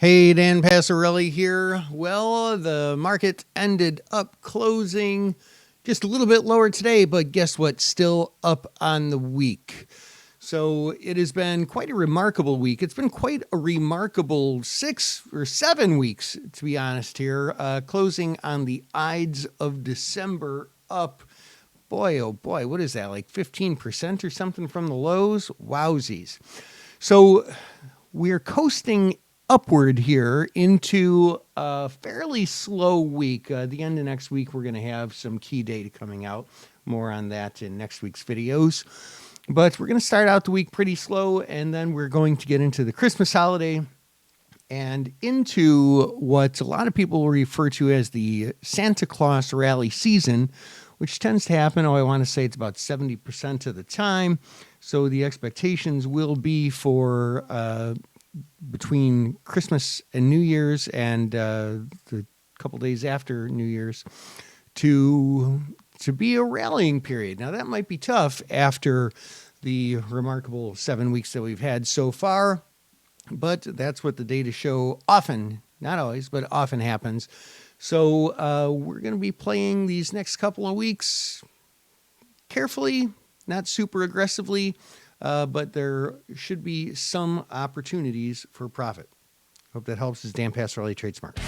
Hey, Dan Passarelli here. Well, the market ended up closing just a little bit lower today, but guess what? Still up on the week. So it has been quite a remarkable week. It's been quite a remarkable 6 or 7 weeks, to be honest, here. Closing on the Ides of December up. Boy, oh boy, what is that, like 15% or something from the lows? Wowsies. So we're coasting upward here into a fairly slow week. The end of next week, we're going to have some key data coming out. More on that in next week's videos. But we're going to start out the week pretty slow, and then we're going to get into the Christmas holiday and into what a lot of people refer to as the Santa Claus rally season, which tends to happen, I want to say it's about 70% of the time. So the expectations will be for between Christmas and New Year's and the couple days after New Year's to be a rallying period. Now, that might be tough after the remarkable 7 weeks that we've had so far, but that's what the data show often, not always, but often happens. So we're going to be playing these next couple of weeks carefully, not super aggressively, but there should be some opportunities for profit. Hope that helps. This is Dan Passarelli, Trade Smart.